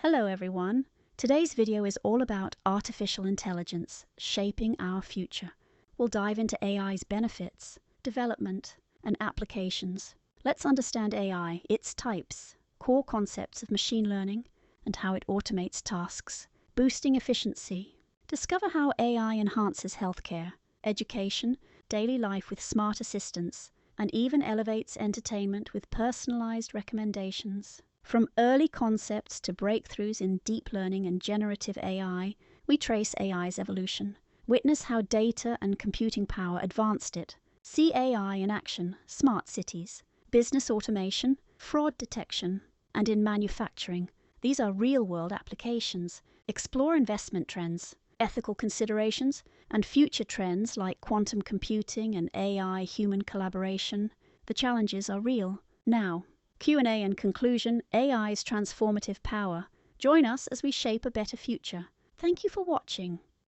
Hello everyone. Today's video is all about artificial intelligence shaping our future. We'll dive into AI's benefits, development, and applications. Let's understand AI, its types, core concepts of machine learning, and how it automates tasks, boosting efficiency. Discover how AI enhances healthcare, education, daily life with smart assistants, and even elevates entertainment with personalized recommendations. From early concepts to breakthroughs in deep learning and generative AI, we trace AI's evolution. Witness how data and computing power advanced it. See AI in action, smart cities, business automation, fraud detection, and in manufacturing. These are real-world applications. Explore investment trends, ethical considerations, and future trends like quantum computing and AI-human collaboration. The challenges are real, now. Q&A and conclusion, AI's transformative power. Join us as we shape a better future. Thank you for watching.